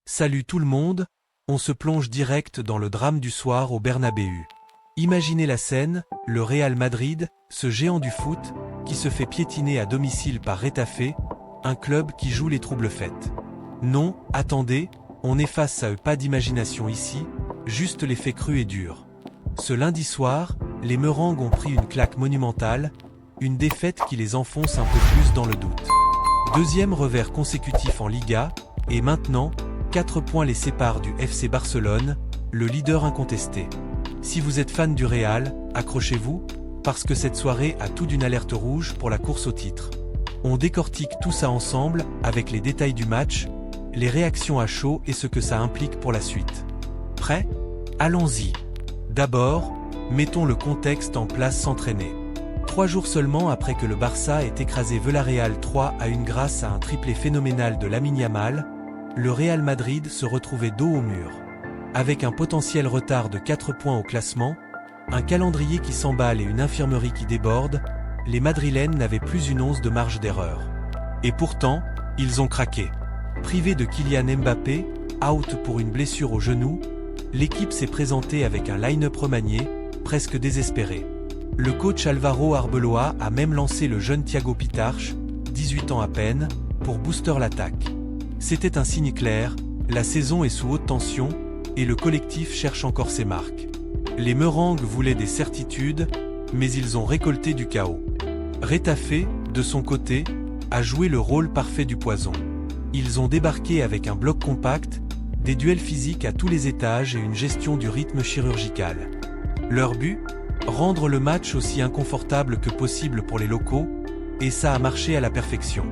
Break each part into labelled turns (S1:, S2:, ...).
S1: Salut tout le monde, on se plonge direct dans le drame du soir au Bernabéu. Imaginez la scène, le Real Madrid, ce géant du foot, qui se fait piétiner à domicile par Retafe, un club qui joue les troubles fêtes. Non, attendez, on est face à eux, pas d'imagination ici, juste les faits crus et durs. Ce lundi soir, les Merengues ont pris une claque monumentale, une défaite qui les enfonce un peu plus dans le doute. Deuxième revers consécutif en Liga, et maintenant, 4 points les séparent du FC Barcelone, le leader incontesté. Si vous êtes fan du Real, accrochez-vous, parce que cette soirée a tout d'une alerte rouge pour la course au titre. On décortique tout ça ensemble, avec les détails du match, les réactions à chaud et ce que ça implique pour la suite. Prêt ? Allons-y. D'abord, mettons le contexte en place s'entraîner. 3 jours seulement après que le Barça ait écrasé Villarreal 3-1 grâce à un triplé phénoménal de Lamine Yamal, le Real Madrid se retrouvait dos au mur. Avec un potentiel retard de 4 points au classement, un calendrier qui s'emballe et une infirmerie qui déborde, les Madrilènes n'avaient plus une once de marge d'erreur. Et pourtant, ils ont craqué. Privé de Kylian Mbappé, out pour une blessure au genou, l'équipe s'est présentée avec un line-up remanié, presque désespéré. Le coach Alvaro Arbeloa a même lancé le jeune Thiago Pitarch, 18 ans à peine, pour booster l'attaque. C'était un signe clair, la saison est sous haute tension, et le collectif cherche encore ses marques. Les Merengues voulaient des certitudes, mais ils ont récolté du chaos. Retafe, de son côté, a joué le rôle parfait du poison. Ils ont débarqué avec un bloc compact, des duels physiques à tous les étages et une gestion du rythme chirurgical. Leur but ? Rendre le match aussi inconfortable que possible pour les locaux, et ça a marché à la perfection.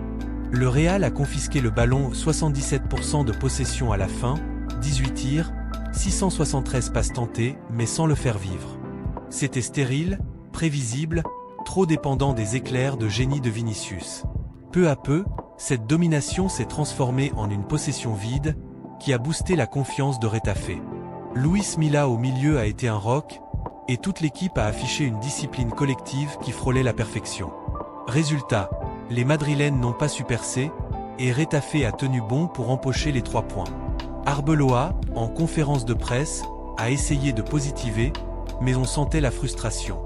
S1: Le Real a confisqué le ballon, 77% de possession à la fin, 18 tirs, 673 passes tentées, mais sans le faire vivre. C'était stérile, prévisible, trop dépendant des éclairs de génie de Vinicius. Peu à peu, cette domination s'est transformée en une possession vide, qui a boosté la confiance de Retafe. Luis Milla au milieu a été un roc, et toute l'équipe a affiché une discipline collective qui frôlait la perfection. Résultat, les Madrilènes n'ont pas su percer, et Retafe a tenu bon pour empocher les 3 points. Arbeloa, en conférence de presse, a essayé de positiver, mais on sentait la frustration.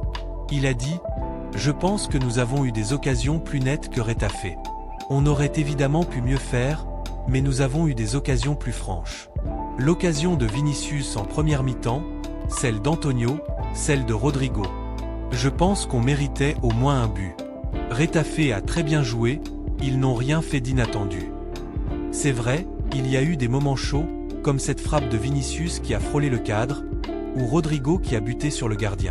S1: Il a dit « Je pense que nous avons eu des occasions plus nettes que Retafe. On aurait évidemment pu mieux faire, mais nous avons eu des occasions plus franches. L'occasion de Vinicius en première mi-temps, celle d'Antonio, celle de Rodrigo. Je pense qu'on méritait au moins un but. Retafe a très bien joué, ils n'ont rien fait d'inattendu. C'est vrai, il y a eu des moments chauds, comme cette frappe de Vinicius qui a frôlé le cadre, ou Rodrigo qui a buté sur le gardien.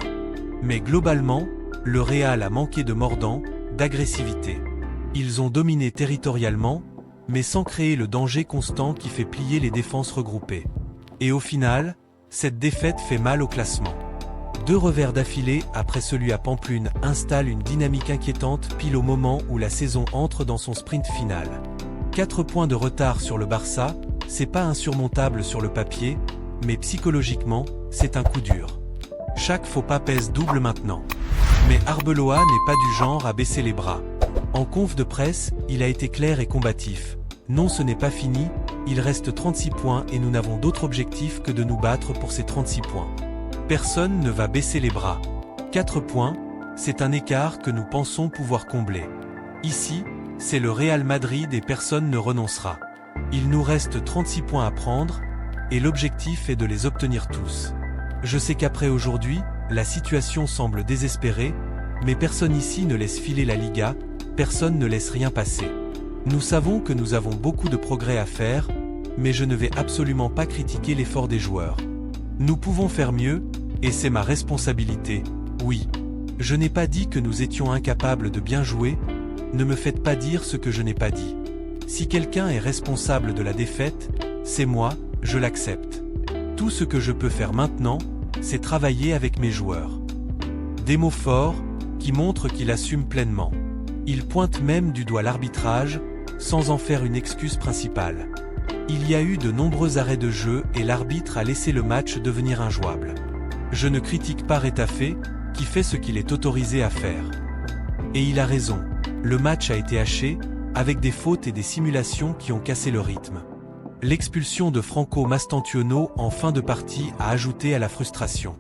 S1: Mais globalement, le Real a manqué de mordant, d'agressivité. Ils ont dominé territorialement, mais sans créer le danger constant qui fait plier les défenses regroupées. Et au final, cette défaite fait mal au classement. 2 revers d'affilée après celui à Pamplune installent une dynamique inquiétante pile au moment où la saison entre dans son sprint final. 4 points de retard sur le Barça, c'est pas insurmontable sur le papier, mais psychologiquement, c'est un coup dur. Chaque faux pas pèse double maintenant. Mais Arbeloa n'est pas du genre à baisser les bras. En conf de presse, il a été clair et combatif. Non, ce n'est pas fini, il reste 36 points et nous n'avons d'autre objectif que de nous battre pour ces 36 points. Personne ne va baisser les bras. 4 points, c'est un écart que nous pensons pouvoir combler. Ici, c'est le Real Madrid et personne ne renoncera. Il nous reste 36 points à prendre, et l'objectif est de les obtenir tous. Je sais qu'après aujourd'hui, la situation semble désespérée, mais personne ici ne laisse filer la Liga, personne ne laisse rien passer. Nous savons que nous avons beaucoup de progrès à faire, mais je ne vais absolument pas critiquer l'effort des joueurs. Nous pouvons faire mieux, et c'est ma responsabilité, oui. Je n'ai pas dit que nous étions incapables de bien jouer, ne me faites pas dire ce que je n'ai pas dit. Si quelqu'un est responsable de la défaite, c'est moi, je l'accepte. Tout ce que je peux faire maintenant, c'est travailler avec mes joueurs. Des mots forts, qui montrent qu'il assume pleinement. Il pointe même du doigt l'arbitrage, sans en faire une excuse principale. Il y a eu de nombreux arrêts de jeu et l'arbitre a laissé le match devenir injouable. Je ne critique pas Retafe, qui fait ce qu'il est autorisé à faire. Et il a raison, le match a été haché, avec des fautes et des simulations qui ont cassé le rythme. L'expulsion de Franco Mastantuono en fin de partie a ajouté à la frustration.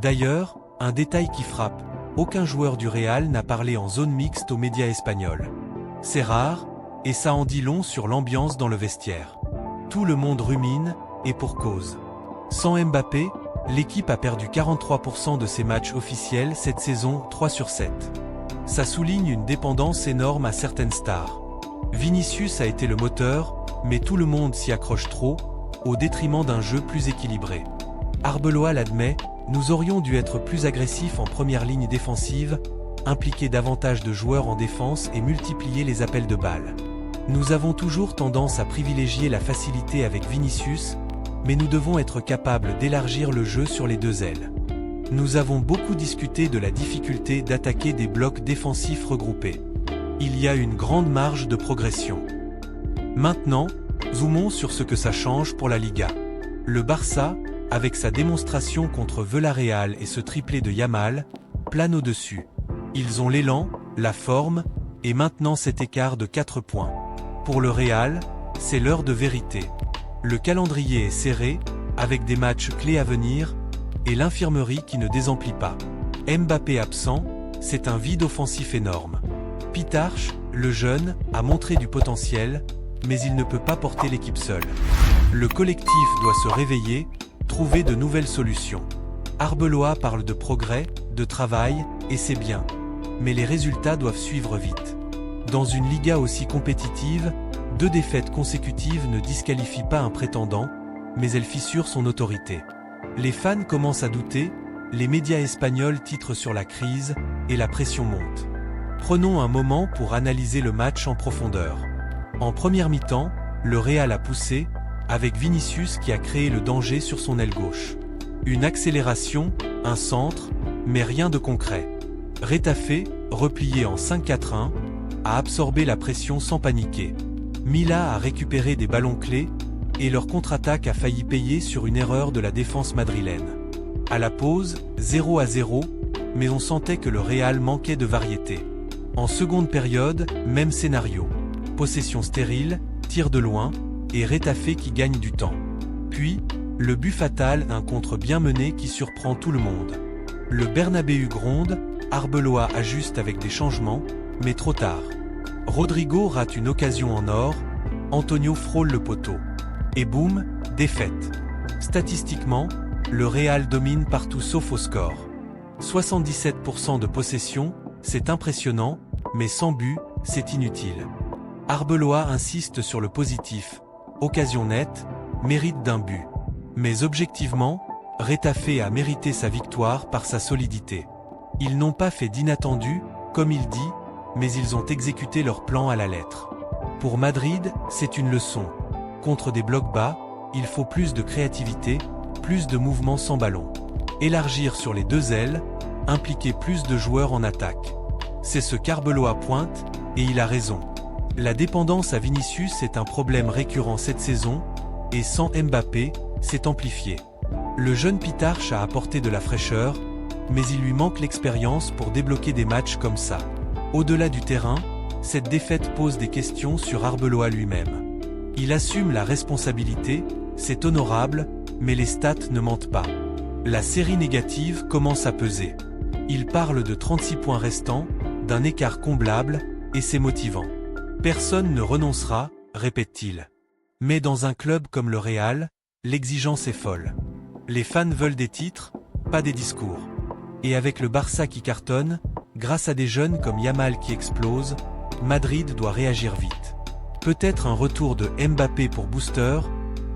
S1: D'ailleurs, un détail qui frappe, aucun joueur du Real n'a parlé en zone mixte aux médias espagnols. C'est rare, et ça en dit long sur l'ambiance dans le vestiaire. Tout le monde rumine, et pour cause. Sans Mbappé, l'équipe a perdu 43% de ses matchs officiels cette saison, 3 sur 7. Ça souligne une dépendance énorme à certaines stars. Vinicius a été le moteur, mais tout le monde s'y accroche trop, au détriment d'un jeu plus équilibré. Arbeloa l'admet, nous aurions dû être plus agressifs en première ligne défensive, impliquer davantage de joueurs en défense et multiplier les appels de balles. Nous avons toujours tendance à privilégier la facilité avec Vinicius, mais nous devons être capables d'élargir le jeu sur les deux ailes. Nous avons beaucoup discuté de la difficulté d'attaquer des blocs défensifs regroupés. Il y a une grande marge de progression. Maintenant, zoomons sur ce que ça change pour la Liga. Le Barça, avec sa démonstration contre Villarreal et ce triplé de Yamal, plane au-dessus. Ils ont l'élan, la forme, et maintenant cet écart de 4 points. Pour le Real, c'est l'heure de vérité. Le calendrier est serré, avec des matchs clés à venir, et l'infirmerie qui ne désemplit pas. Mbappé absent, c'est un vide offensif énorme. Pitarch, le jeune, a montré du potentiel, mais il ne peut pas porter l'équipe seul. Le collectif doit se réveiller, trouver de nouvelles solutions. Arbeloa parle de progrès, de travail, et c'est bien. Mais les résultats doivent suivre vite. Dans une Liga aussi compétitive, 2 défaites consécutives ne disqualifient pas un prétendant, mais elles fissurent son autorité. Les fans commencent à douter, les médias espagnols titrent sur la crise, et la pression monte. Prenons un moment pour analyser le match en profondeur. En première mi-temps, le Real a poussé, avec Vinicius qui a créé le danger sur son aile gauche. Une accélération, un centre, mais rien de concret. Retafe, replié en 5-4-1, a absorbé la pression sans paniquer. Mila a récupéré des ballons clés, et leur contre-attaque a failli payer sur une erreur de la défense madrilène. À la pause, 0-0, mais on sentait que le Real manquait de variété. En seconde période, même scénario. Possession stérile, tir de loin, et Retafe qui gagne du temps. Puis, le but fatal, un contre bien mené qui surprend tout le monde. Le Bernabéu gronde, Arbeloa ajuste avec des changements, mais trop tard. Rodrigo rate une occasion en or, Antonio frôle le poteau. Et boum, défaite. Statistiquement, le Real domine partout sauf au score. 77% de possession, c'est impressionnant, mais sans but, c'est inutile. Arbeloa insiste sur le positif. Occasion nette, mérite d'un but. Mais objectivement, Retafe a mérité sa victoire par sa solidité. Ils n'ont pas fait d'inattendu, comme il dit, mais ils ont exécuté leur plan à la lettre. Pour Madrid, c'est une leçon. Contre des blocs bas, il faut plus de créativité, plus de mouvements sans ballon. Élargir sur les deux ailes, impliquer plus de joueurs en attaque. C'est ce qu'Arbeloa pointe, et il a raison. La dépendance à Vinicius est un problème récurrent cette saison, et sans Mbappé, c'est amplifié. Le jeune Pitarch a apporté de la fraîcheur, mais il lui manque l'expérience pour débloquer des matchs comme ça. Au-delà du terrain, cette défaite pose des questions sur Arbeloa lui-même. Il assume la responsabilité, c'est honorable, mais les stats ne mentent pas. La série négative commence à peser. Il parle de 36 points restants, d'un écart comblable, et c'est motivant. Personne ne renoncera, répète-t-il. Mais dans un club comme le Real, l'exigence est folle. Les fans veulent des titres, pas des discours. Et avec le Barça qui cartonne, grâce à des jeunes comme Yamal qui explose, Madrid doit réagir vite. Peut-être un retour de Mbappé pour booster,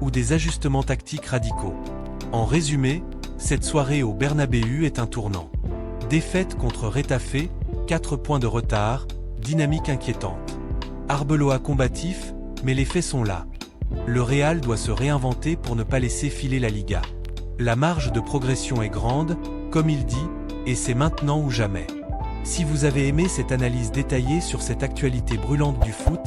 S1: ou des ajustements tactiques radicaux. En résumé, cette soirée au Bernabéu est un tournant. Défaite contre Retafe, 4 points de retard, dynamique inquiétante. Arbeloa combatif, mais les faits sont là. Le Real doit se réinventer pour ne pas laisser filer la Liga. La marge de progression est grande, comme il dit, et c'est maintenant ou jamais. Si vous avez aimé cette analyse détaillée sur cette actualité brûlante du foot,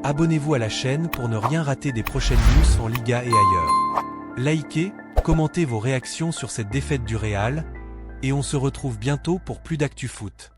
S1: abonnez-vous à la chaîne pour ne rien rater des prochaines news en Liga et ailleurs. Likez, commentez vos réactions sur cette défaite du Real, et on se retrouve bientôt pour plus d'actu foot.